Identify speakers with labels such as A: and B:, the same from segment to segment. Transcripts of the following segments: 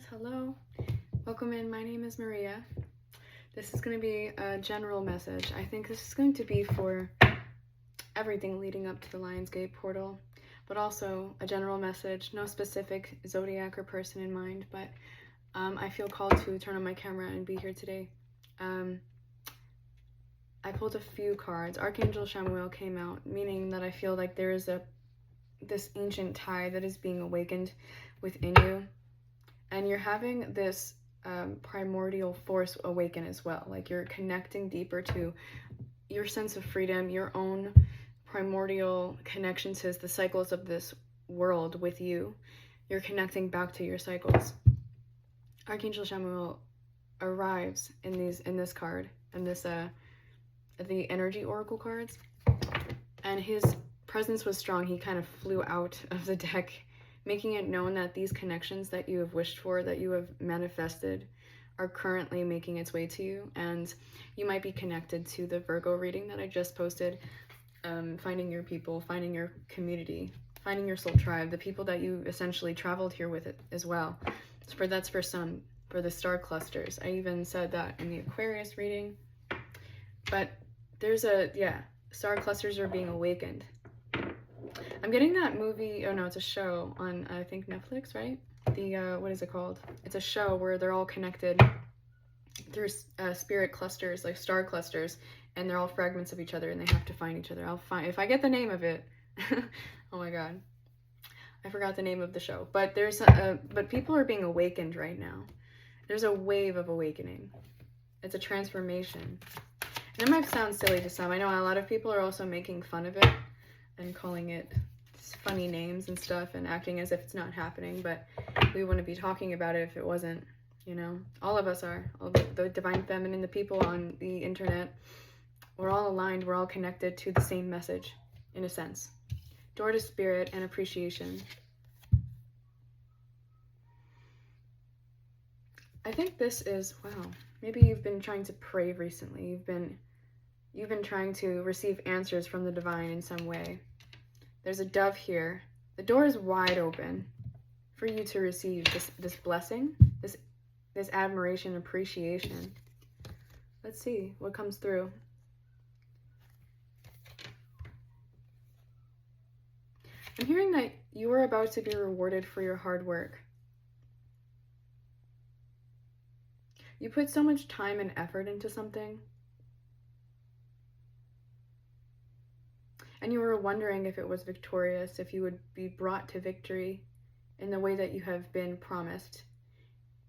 A: guys, hello, welcome in. My name is Maria. This is going to be a general message. I think this is going to be for everything leading up to the Lionsgate portal, but also a general message, no specific zodiac or person in mind, but I feel called to turn on my camera and be here today. I pulled a few cards. Archangel Chamuel came out, meaning that I feel like there is this ancient tide that is being awakened within you, and you're having this primordial force awaken as well. Like you're connecting deeper to your sense of freedom, your own primordial connection to the cycles of this world with you. You're connecting back to your cycles. Archangel Chamuel arrives in this card, and this the energy oracle cards, and his presence was strong. He kind of flew out of the deck, making it known that these connections that you have wished for, that you have manifested, are currently making its way to you. And you might be connected to the Virgo reading that I just posted, finding your people, finding your community, finding your soul tribe, the people that you essentially traveled here with it as well. That's for some, for the star clusters. I even said that in the Aquarius reading. But there's star clusters are being awakened. I'm getting that movie, oh no, it's a show on, I think, Netflix, right? The, what is it called? It's a show where they're all connected through spirit clusters, like star clusters, and they're all fragments of each other, and they have to find each other. If I get the name of it, oh my god. I forgot the name of the show. But but people are being awakened right now. There's a wave of awakening. It's a transformation. And it might sound silly to some. I know a lot of people are also making fun of it and calling it funny names and stuff and acting as if it's not happening, but we wouldn't be talking about it if it wasn't, you know. All of us are, all the divine feminine, the people on the internet, we're all aligned, we're all connected to the same message, in a sense. Door to spirit and appreciation. I think this is, wow, maybe you've been trying to pray recently. You've been trying to receive answers from the divine in some way. There's a dove here. The door is wide open for you to receive this blessing, this admiration, appreciation. Let's see what comes through. I'm hearing that you are about to be rewarded for your hard work. You put so much time and effort into something, and you were wondering if it was victorious, if you would be brought to victory in the way that you have been promised,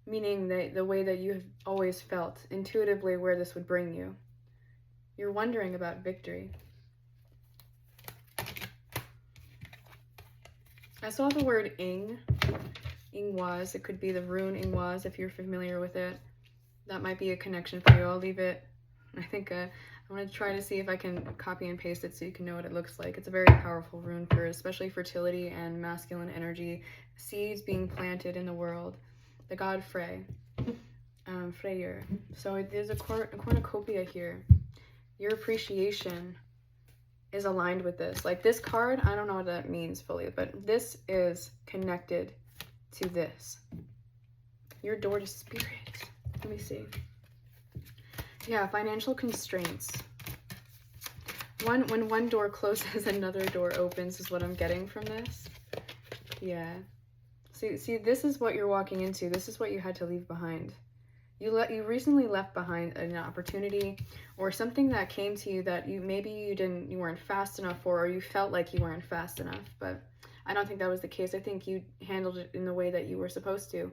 A: meaning that the way that you have always felt intuitively where this would bring you. You're wondering about victory. I saw the word Ing, Ingwaz. It could be the rune Ingwaz if you're familiar with it. That might be a connection for you. I'll leave it. I think I'm going to try to see if I can copy and paste it so you can know what it looks like. It's a very powerful rune for especially fertility and masculine energy, seeds being planted in the world. The god Frey, Freyr. So there's a cornucopia here. Your appreciation is aligned with this. Like this card, I don't know what that means fully, but this is connected to this. Your door to spirit. Let me see. Yeah, financial constraints. When one door closes, another door opens is what I'm getting from this. Yeah. See, this is what you're walking into. This is what you had to leave behind. You recently left behind an opportunity or something that came to you that you weren't fast enough for, or you felt like you weren't fast enough. But I don't think that was the case. I think you handled it in the way that you were supposed to.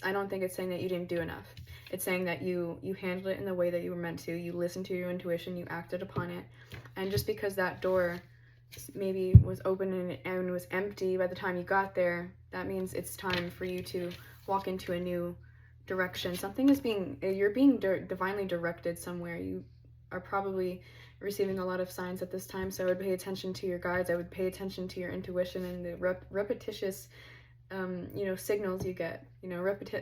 A: I don't think it's saying that you didn't do enough. It's saying that you handled it in the way that you were meant to. You listened to your intuition, you acted upon it. And just because that door maybe was open and was empty by the time you got there, that means it's time for you to walk into a new direction. You're being divinely directed somewhere. You are probably receiving a lot of signs at this time, so I would pay attention to your guides. I would pay attention to your intuition and the repetitious signals you get,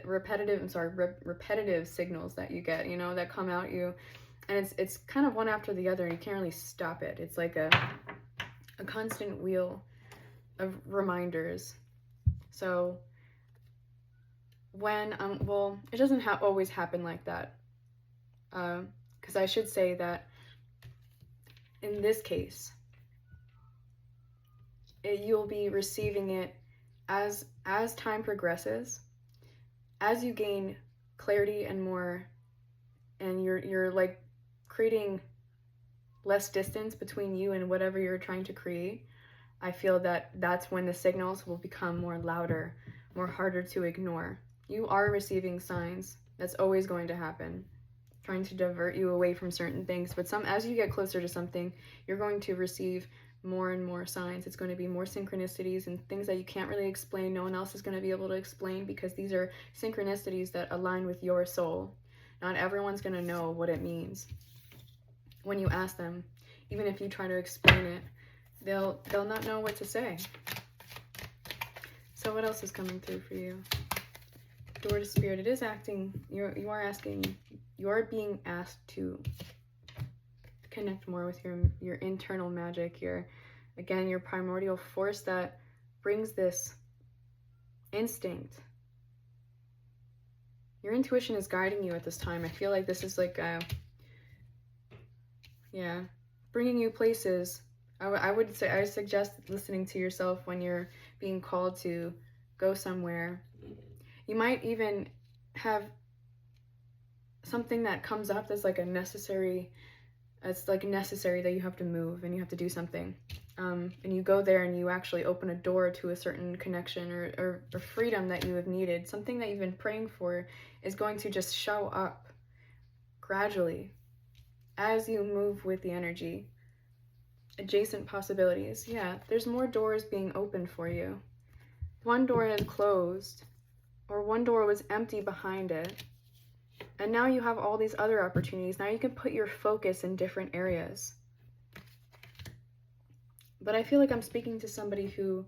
A: repetitive signals that you get, that come out you, and it's kind of one after the other. You can't really stop it. It's like a constant wheel of reminders. So when, well, it doesn't always happen like that. Because I should say that in this case, you'll be receiving it as time progresses, as you gain clarity and more, and you're like creating less distance between you and whatever you're trying to create. I feel that that's when the signals will become more louder, more harder to ignore. You are receiving signs. That's always going to happen, trying to divert you away from certain things. But as you get closer to something, you're going to receive more and more signs. It's going to be more synchronicities and things that you can't really explain. No one else is going to be able to explain, because these are synchronicities that align with your soul. Not everyone's going to know what it means when you ask them. Even if you try to explain it, they'll not know what to say. So what else is coming through for you? Door to Spirit. It is acting. You're being asked to connect more with your internal magic, your primordial force that brings this instinct. Your intuition is guiding you at this time. I feel like this is like bringing you places. I suggest listening to yourself when you're being called to go somewhere. You might even have something that comes up that's like necessary that you have to move and you have to do something. And you go there and you actually open a door to a certain connection or freedom that you have needed. Something that you've been praying for is going to just show up gradually as you move with the energy. Adjacent possibilities. Yeah, there's more doors being opened for you. One door has closed, or one door was empty behind it. And now you have all these other opportunities. Now you can put your focus in different areas. But I feel like I'm speaking to somebody who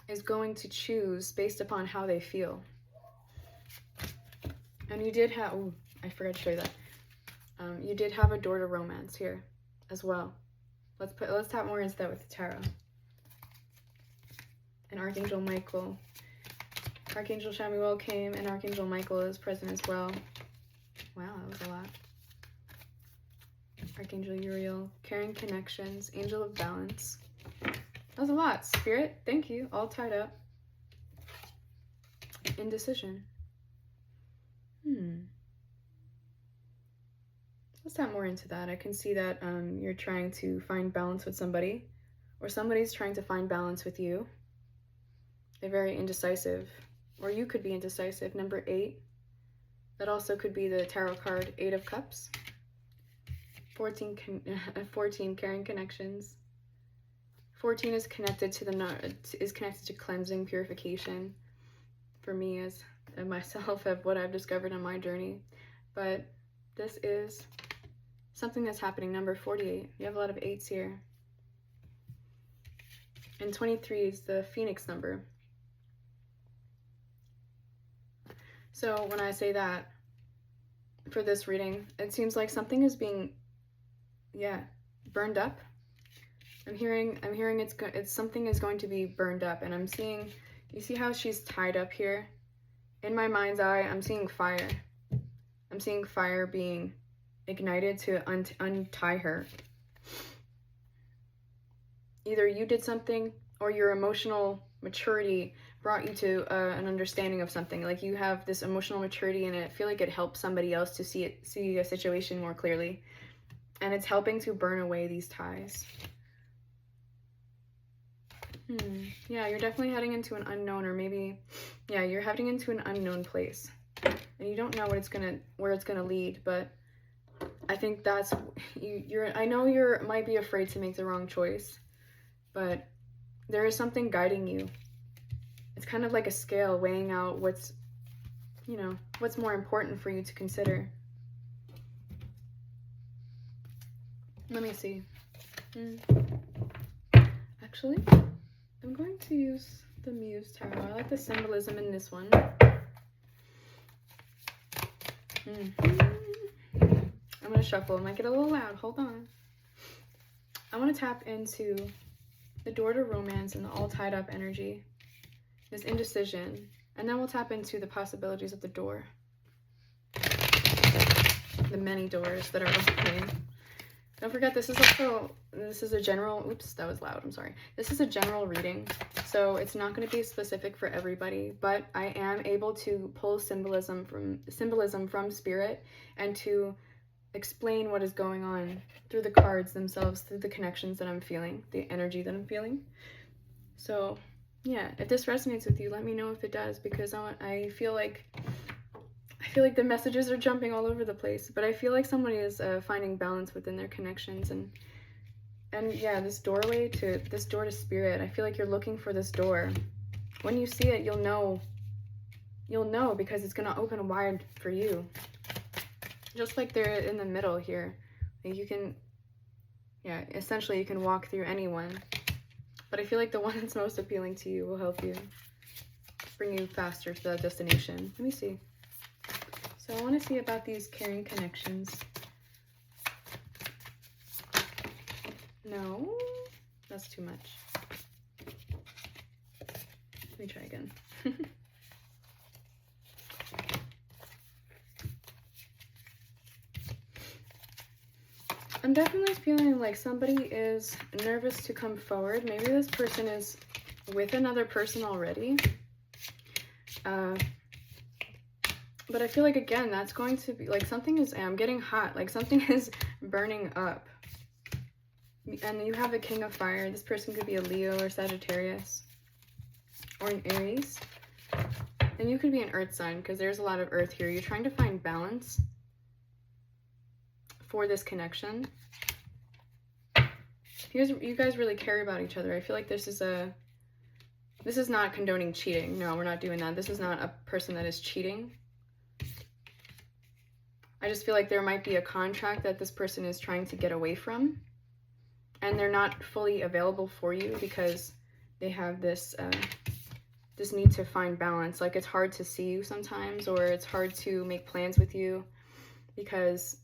A: is going to choose based upon how they feel. And you did have, I forgot to show you that. You did have a door to romance here as well. Let's tap more into that with the tarot. And Archangel Michael. Archangel Chamuel came, and Archangel Michael is present as well. Wow, that was a lot. Archangel Uriel, caring connections, Angel of Balance. That was a lot. Spirit, thank you. All tied up. Indecision. Let's tap more into that. I can see that you're trying to find balance with somebody, or somebody's trying to find balance with you. They're very indecisive, or you could be indecisive. Number 8. That also could be the tarot card 8 of Cups. 14 caring connections. 14 is connected to cleansing, purification. For me, as myself, of what I've discovered on my journey. But this is something that's happening. Number 48. You have a lot of 8s here. And 23 is the Phoenix number. So when I say that, for this reading, it seems like something is being, burned up. I'm hearing something is going to be burned up, and I'm seeing, you see how she's tied up here? In my mind's eye, I'm seeing fire. I'm seeing fire being ignited to untie her. Either you did something, or your emotional maturity brought you to an understanding of something. Like you have this emotional maturity, and I feel like it helps somebody else to see a situation more clearly. And it's helping to burn away these ties. Yeah, you're definitely heading into an unknown, or maybe, you're heading into an unknown place. And you don't know where it's gonna lead, but I think that's, I know you might be afraid to make the wrong choice, but there is something guiding you. It's kind of like a scale weighing out what's more important for you to consider. Let me see. Actually, I'm going to use the Muse Tarot. I like the symbolism in this one. I'm going to shuffle. It might get a little loud. Hold on. I want to tap into the door to romance and the all tied up energy. This indecision. And then we'll tap into the possibilities of the door. The many doors that are opening. Don't forget, this is a general, oops, that was loud, I'm sorry. This is a general reading, so it's not going to be specific for everybody, but I am able to pull symbolism from spirit and to explain what is going on through the cards themselves, through the connections that I'm feeling, the energy that I'm feeling. So yeah, if this resonates with you, let me know if it does, because I feel like the messages are jumping all over the place, but I feel like somebody is finding balance within their connections, and yeah, this door to spirit. I feel like you're looking for this door. When you see it, you'll know because it's gonna open wide for you. Just like they're in the middle here. You can, yeah, essentially you can walk through anyone, but I feel like the one that's most appealing to you will help you, bring you faster to that destination. Let me see. So I want to see about these caring connections. No, that's too much. Let me try again. I'm definitely feeling like somebody is nervous to come forward. Maybe this person is with another person already. But I feel like, again, that's going to be like something is, I'm getting hot, like something is burning up. And you have the King of Fire. This person could be a Leo or Sagittarius or an Aries. And you could be an Earth sign because there's a lot of Earth here. You're trying to find balance for this connection. You guys really care about each other. I feel like this is not condoning cheating. No, we're not doing that. This is not a person that is cheating. I just feel like there might be a contract that this person is trying to get away from, and they're not fully available for you because they have this this need to find balance. Like, it's hard to see you sometimes, or it's hard to make plans with you because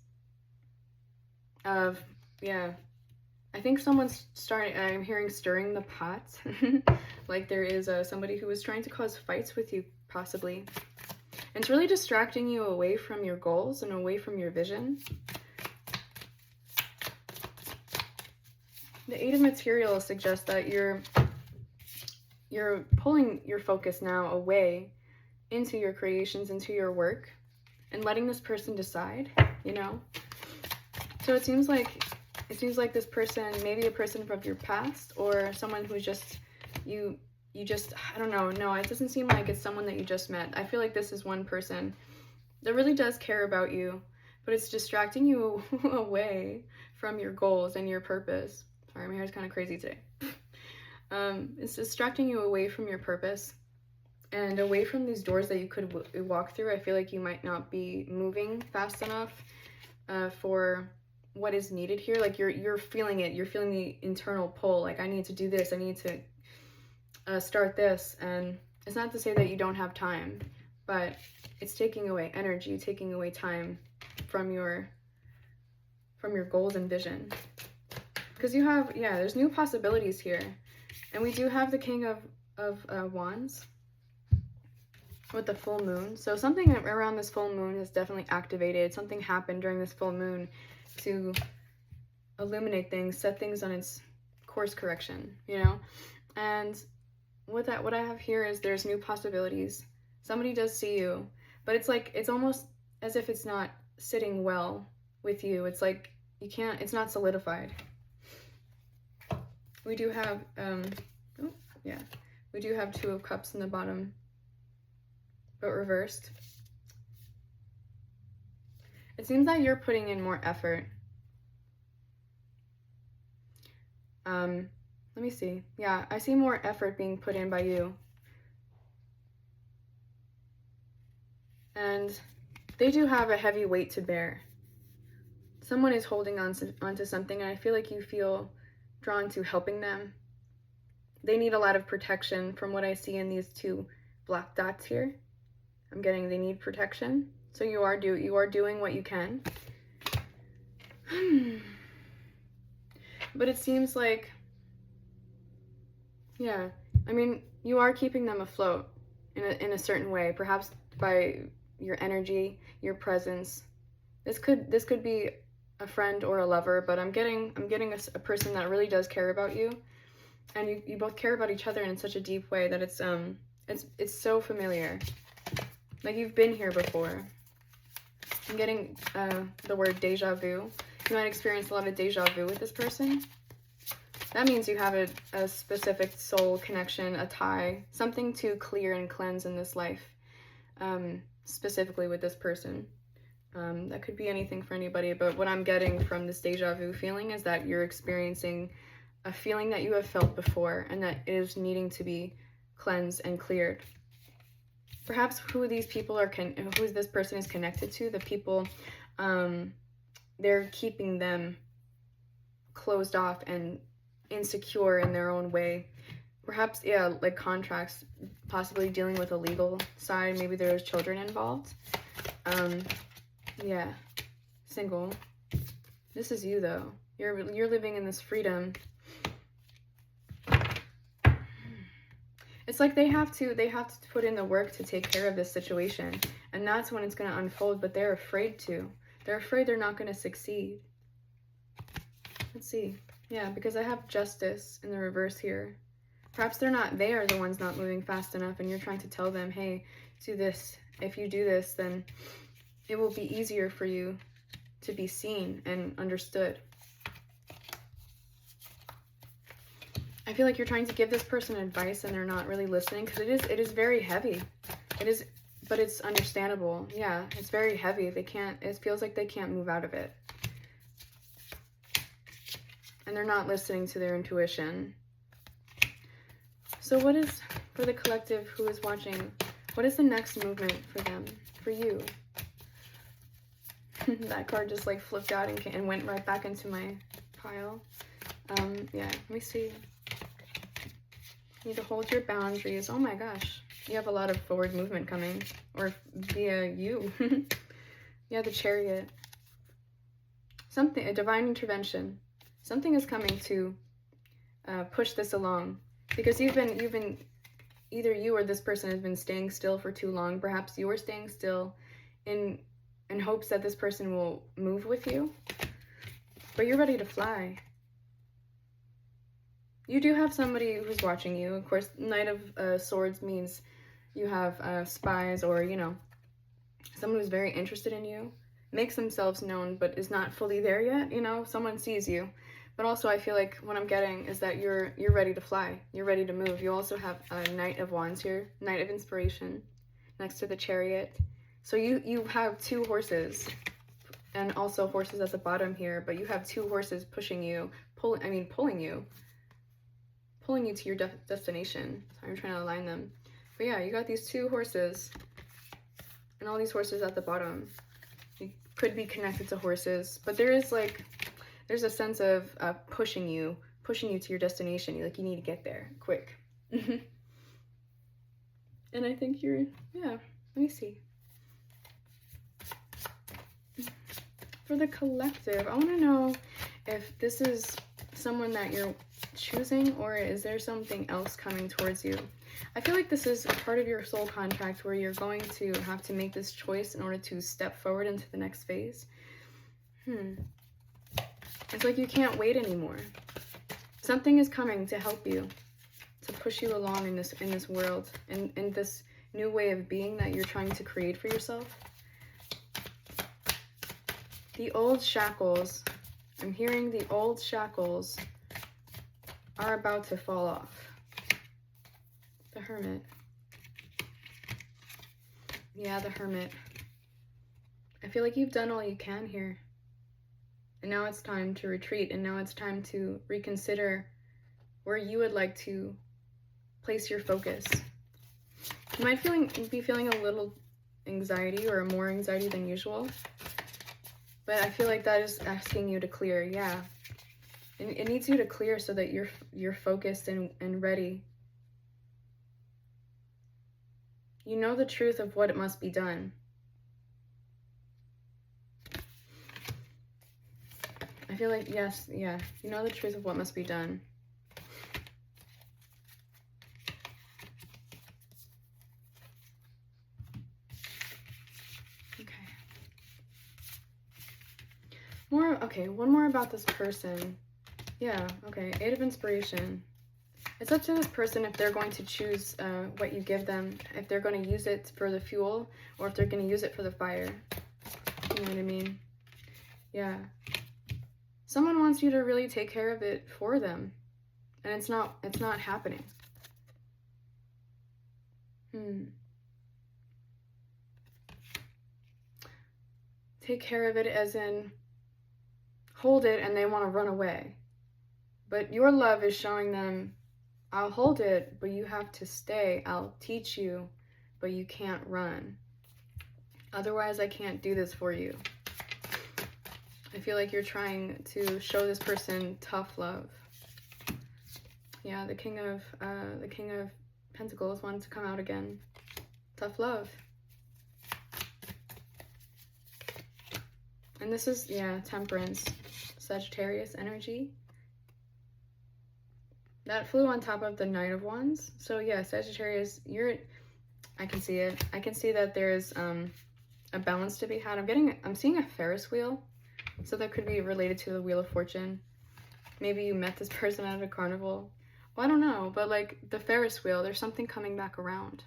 A: of, yeah, I think someone's I'm hearing stirring the pot. Like there is somebody who is trying to cause fights with you, possibly. And it's really distracting you away from your goals and away from your vision. The Eight of Materials suggests that you're pulling your focus now away into your creations, into your work, and letting this person decide, you know? So it seems like this person, maybe a person from your past, or someone who's just, you just, I don't know, no, it doesn't seem like it's someone that you just met. I feel like this is one person that really does care about you, but it's distracting you away from your goals and your purpose. Sorry, my hair's kind of crazy today. It's distracting you away from your purpose and away from these doors that you could walk through. I feel like you might not be moving fast enough for what is needed here. Like you're feeling it. You're feeling the internal pull. Like, I need to do this. I need to start this. And it's not to say that you don't have time, but it's taking away energy, taking away time from your goals and vision. Because you have, yeah, there's new possibilities here. And we do have the King of Wands with the full moon. So something around this full moon is definitely activated. Something happened during this full moon to illuminate things, set things on its course correction, you know? And what I have here is there's new possibilities. Somebody does see you, but it's like, it's almost as if it's not sitting well with you. It's like, you can't, it's not solidified. We do have, we do have Two of Cups in the bottom, but reversed. It seems that you're putting in more effort. Let me see. Yeah, I see more effort being put in by you. And they do have a heavy weight to bear. Someone is holding onto something, and I feel like you feel drawn to helping them. They need a lot of protection from what I see in these two black dots here. I'm getting they need protection. So you are doing what you can. But it seems like, yeah, I mean, you are keeping them afloat in a certain way, perhaps by your energy, your presence. This could be a friend or a lover, but I'm getting a person that really does care about you, and you both care about each other in such a deep way that it's so familiar, like you've been here before. I'm getting the word deja vu. You might experience a lot of deja vu with this person. That means you have a specific soul connection, a tie, something to clear and cleanse in this life, specifically with this person. That could be anything for anybody, but what I'm getting from this deja vu feeling is that you're experiencing a feeling that you have felt before and that is needing to be cleansed and cleared. Perhaps who these people are, who this person is connected to, the people, they're keeping them closed off and insecure in their own way. Perhaps, yeah, like contracts, possibly dealing with a legal side. Maybe there's children involved. Yeah, single. This is you though. You're living in this freedom. It's like they have to put in the work to take care of this situation, and that's when it's going to unfold, but they're afraid to. They're afraid they're not going to succeed. Let's see. Yeah, because I have justice in the reverse here. Perhaps they are the ones not moving fast enough, and you're trying to tell them, hey, do this. If you do this, then it will be easier for you to be seen and understood. I feel like you're trying to give this person advice and they're not really listening, because it is very heavy. But it's understandable. Yeah, it's very heavy. It feels like they can't move out of it. And they're not listening to their intuition. So what is, for the collective who is watching, what is the next movement for them, for you? That card just like flipped out and went right back into my pile. Yeah, let me see. You need to hold your boundaries. Oh my gosh. You have a lot of forward movement coming. Or via you. Yeah, the Chariot. A divine intervention. Something is coming to push this along. Because you've been, either you or this person has been staying still for too long. Perhaps you are staying still in hopes that this person will move with you. But you're ready to fly. You do have somebody who's watching you. Of course, Knight of Swords means you have spies, or, you know, someone who's very interested in you, makes themselves known, but is not fully there yet, you know, someone sees you. But also I feel like what I'm getting is that you're ready to fly. You're ready to move. You also have a Knight of Wands here, Knight of Inspiration, next to the Chariot. So you have two horses, and also horses at the bottom here, but you have two horses pushing you, pulling you to your destination. Sorry, I'm trying to align them. But yeah, you got these two horses, and all these horses at the bottom. You could be connected to horses, but there's a sense of pushing you to your destination. You need to get there quick. And I think yeah, let me see. For the collective, I want to know if this is someone that you're choosing, or is there something else coming towards you? I feel like this is a part of your soul contract where you're going to have to make this choice in order to step forward into the next phase. It's like you can't wait anymore. Something is coming to help you, to push you along in this world, in this new way of being that you're trying to create for yourself. The old shackles, I'm hearing the old shackles are about to fall off. The Hermit. Yeah, the Hermit. I feel like you've done all you can here. And now it's time to retreat, and now it's time to reconsider where you would like to place your focus. You might be feeling a little anxiety, or more anxiety than usual. But I feel like that is asking you to clear, yeah. It needs you to clear so that you're focused and ready. You know the truth of what it must be done. I feel like, yes, yeah. You know the truth of what must be done. Okay, one more about this person. Yeah, okay, 8 of Inspiration. It's up to this person if they're going to choose what you give them, if they're going to use it for the fuel, or if they're going to use it for the fire. You know what I mean? Yeah. Someone wants you to really take care of it for them, and it's not happening. Take care of it as in hold it and they want to run away. But your love is showing them, I'll hold it, but you have to stay. I'll teach you, but you can't run. Otherwise, I can't do this for you. I feel like you're trying to show this person tough love. Yeah, the King of Pentacles wanted to come out again. Tough love. And this is, yeah, Temperance, Sagittarius energy. That flew on top of the Knight of Wands. So yeah, Sagittarius, I can see it. I can see that there's a balance to be had. I'm seeing a Ferris wheel. So that could be related to the Wheel of Fortune. Maybe you met this person at a carnival. Well, I don't know, but like the Ferris wheel, there's something coming back around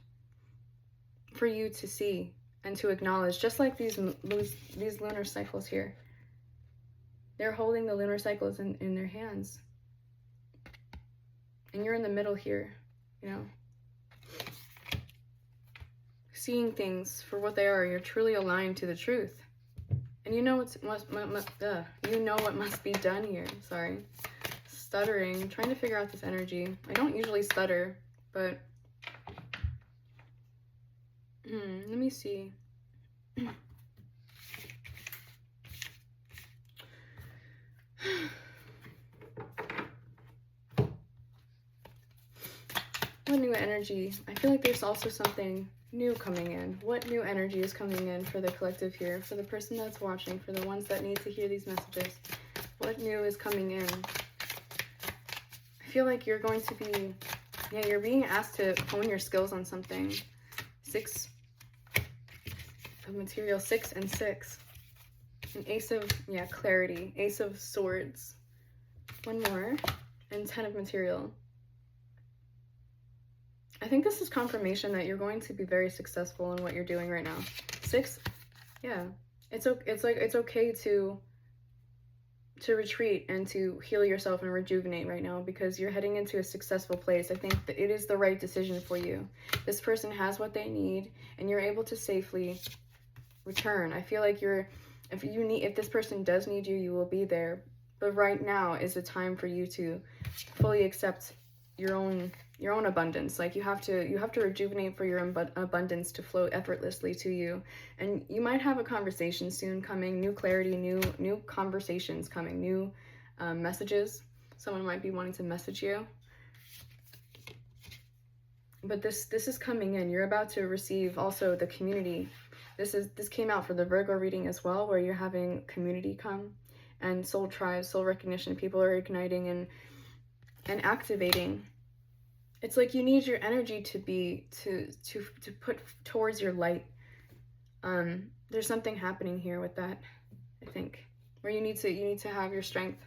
A: for you to see and to acknowledge, just like these lunar cycles here. They're holding the lunar cycles in their hands. And you're in the middle here, you know. Seeing things for what they are. You're truly aligned to the truth. And you know you know what must be done here. Sorry. Stuttering. Trying to figure out this energy. I don't usually stutter, but let me see. What new energy? I feel like there's also something new coming in. What new energy is coming in for the collective here? For the person that's watching, for the ones that need to hear these messages. What new is coming in? I feel like you're going to be, yeah, you're being asked to hone your skills on something. 6 of material, 6 and 6. An Ace of, yeah, clarity. Ace of Swords. One more. And 10 of material. I think this is confirmation that you're going to be very successful in what you're doing right now. 6, yeah. It's okay to retreat and to heal yourself and rejuvenate right now because you're heading into a successful place. I think that it is the right decision for you. This person has what they need and you're able to safely return. I feel like if this person does need you, you will be there. But right now is the time for you to fully accept your own abundance. Like you have to rejuvenate for your abundance to flow effortlessly to you. And you might have a conversation soon coming, new clarity, new conversations coming, new messages. Someone might be wanting to message you. But this is coming in. You're about to receive also the community. This came out for the Virgo reading as well, where you're having community come and soul tribes, soul recognition. People are igniting and activating. It's like you need your energy to put towards your light. There's something happening here with that, I think, where you need to have your strength.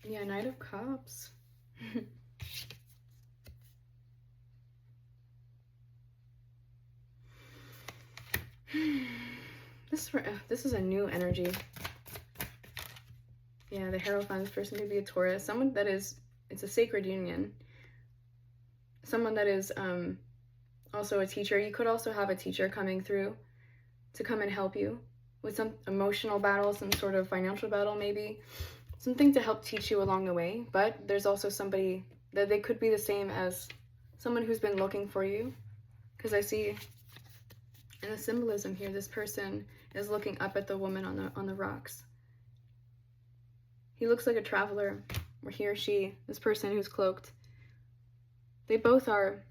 A: Yeah, Knight of Cups. This is a new energy. Yeah, the Hierophant, this person could be a Taurus. Someone that is, it's a sacred union. Someone that is also a teacher. You could also have a teacher coming through to come and help you with some emotional battle, some sort of financial battle maybe. Something to help teach you along the way. But there's also somebody that they could be the same as someone who's been looking for you. Because I see in the symbolism here, this person is looking up at the woman on the rocks. He looks like a traveler, or he or she, this person who's cloaked. They both are,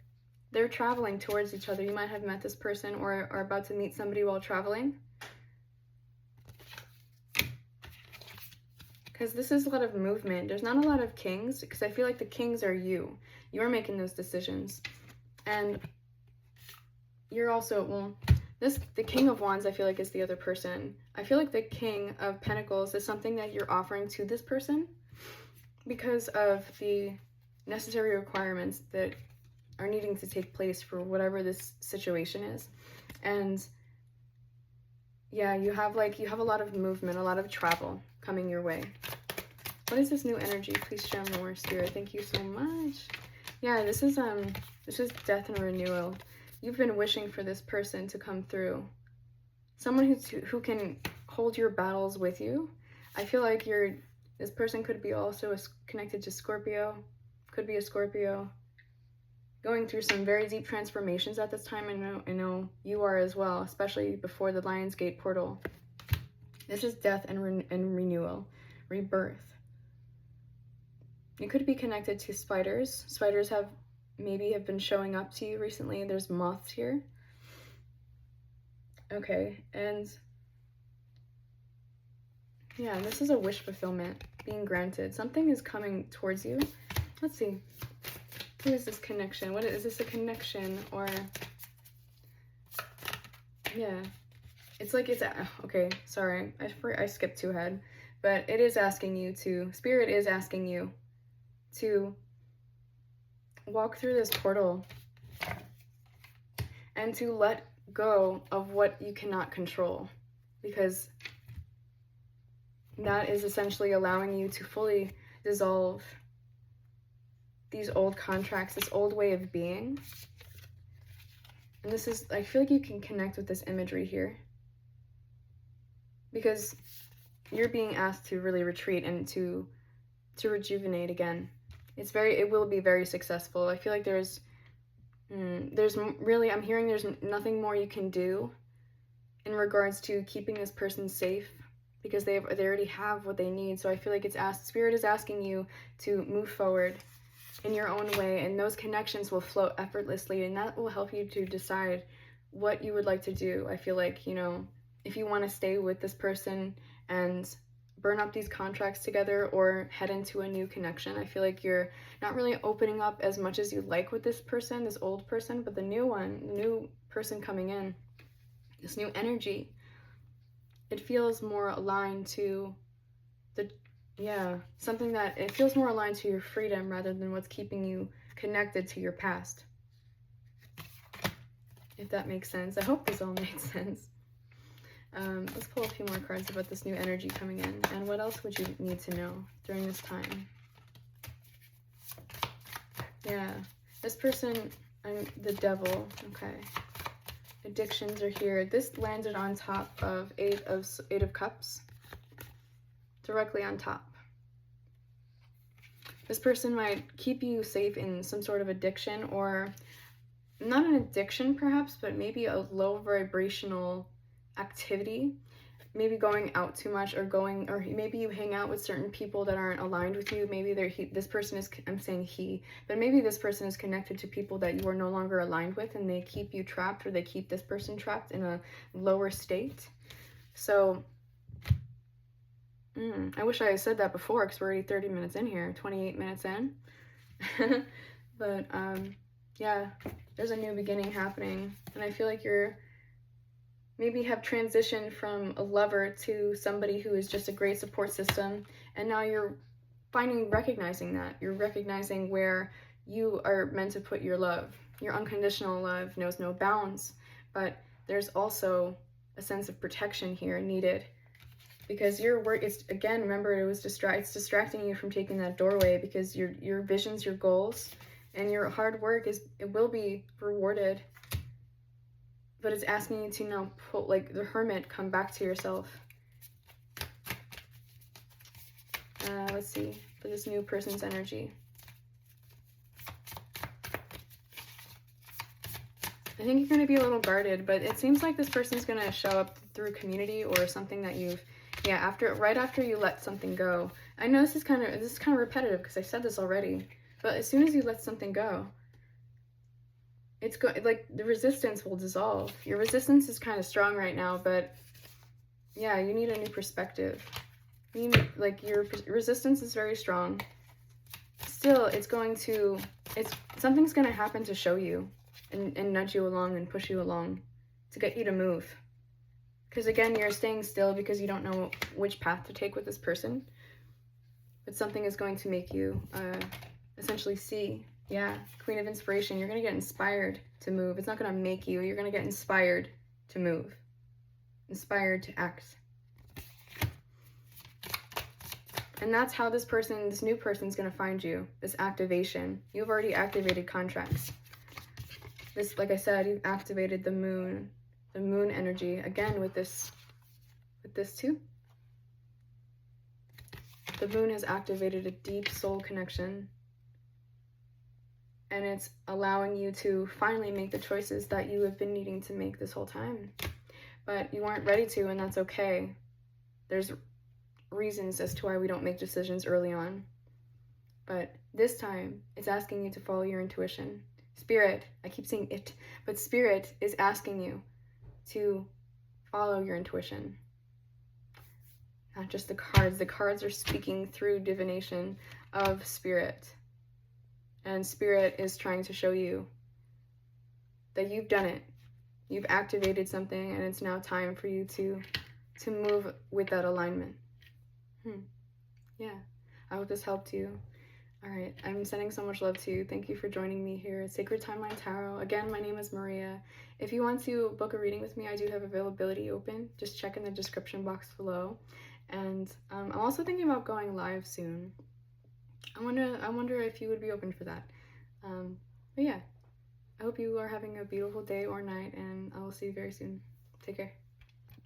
A: they're traveling towards each other. You might have met this person or are about to meet somebody while traveling. Because this is a lot of movement. There's not a lot of kings, because I feel like the kings are you. You're making those decisions. And you're also, well, the King of Wands, I feel like, is the other person. I feel like the King of Pentacles is something that you're offering to this person because of the necessary requirements that are needing to take place for whatever this situation is. And yeah, you have a lot of movement, a lot of travel coming your way. What is this new energy? Please share more, Spirit. Thank you so much. Yeah, this is death and renewal. You've been wishing for this person to come through. Someone who can hold your battles with you. I feel like this person could be also connected to Scorpio. Could be a Scorpio. Going through some very deep transformations at this time. I know you are as well, especially before the Lionsgate portal. This is death and renewal, rebirth. You could be connected to spiders. Spiders have been showing up to you recently. There's moths here. Okay, and yeah, this is a wish fulfillment being granted. Something is coming towards you. Let's see. Who is this connection? What is this, a connection? Or yeah, it's like okay, sorry, I skipped 2 ahead, but it is asking you to, Spirit is asking you to walk through this portal and to let go of what you cannot control, because that is essentially allowing you to fully dissolve these old contracts, this old way of being. And this is, I feel like you can connect with this imagery here, because you're being asked to really retreat and to rejuvenate again. It will be very successful. I feel like there's really, I'm hearing there's nothing more you can do in regards to keeping this person safe, because they already have what they need. So I feel like Spirit is asking you to move forward in your own way, and those connections will flow effortlessly, and that will help you to decide what you would like to do. I feel like, if you want to stay with this person and burn up these contracts together or head into a new connection, I feel like you're not really opening up as much as you'd like with this person, this old person, but the new person coming in, this new energy, it feels more aligned to something that it feels more aligned to your freedom rather than what's keeping you connected to your past. If that makes sense. I hope this all makes sense. Let's pull a few more cards about this new energy coming in. And what else would you need to know during this time? Yeah. This person, the devil. Okay. Addictions are here. This landed on top of Eight of Cups. Directly on top. This person might keep you safe in some sort of addiction, or not an addiction perhaps, but maybe a low vibrational activity. Maybe going out too much, or maybe you hang out with certain people that aren't aligned with you. Maybe this person is, I'm saying he, but maybe this person is connected to people that you are no longer aligned with, and they keep you trapped, or they keep this person trapped in a lower state. So I wish I had said that before, because we're already 30 minutes in here, 28 minutes in. But yeah, there's a new beginning happening, and I feel like you're maybe have transitioned from a lover to somebody who is just a great support system, and now you're recognizing that. You're recognizing where you are meant to put your love. Your unconditional love knows no bounds, but there's also a sense of protection here needed. Because your work is, again, remember, it's distracting you from taking that doorway, because your visions, your goals, and your hard work it will be rewarded. But it's asking you to now pull, like the Hermit, come back to yourself. Let's see, for this new person's energy. I think you're going to be a little guarded, but it seems like this person's going to show up through community or something that you've, right after you let something go. I know this is kind of repetitive because I said this already, but as soon as you let something go, it's like the resistance will dissolve. Your resistance is kind of strong right now, but yeah, you need a new perspective. Your resistance is very strong. Still, something's going to happen to show you. and nudge you along and push you along to get you to move. Because again, you're staying still because you don't know which path to take with this person. But something is going to make you essentially see. Yeah, Queen of Inspiration. You're going to get inspired to move. It's not going to make you. You're going to get inspired to move. Inspired to act. And that's how this new person is going to find you. This activation. You've already activated contracts. This, like I said, you've activated the moon energy. Again, with this too. The moon has activated a deep soul connection. And it's allowing you to finally make the choices that you have been needing to make this whole time. But you weren't ready to, and that's okay. There's reasons as to why we don't make decisions early on. But this time, it's asking you to follow your intuition. Spirit, I keep saying it, but Spirit is asking you to follow your intuition. Not just the cards. The cards are speaking through divination of Spirit. And Spirit is trying to show you that you've done it. You've activated something, and it's now time for you to move with that alignment. Yeah, I hope this helped you. All right, I'm sending so much love to you. Thank you for joining me here at Sacred Timeline Tarot. Again, my name is Maria. If you want to book a reading with me, I do have availability open. Just check in the description box below. And I'm also thinking about going live soon. I wonder if you would be open for that. But yeah, I hope you are having a beautiful day or night, and I will see you very soon. Take care.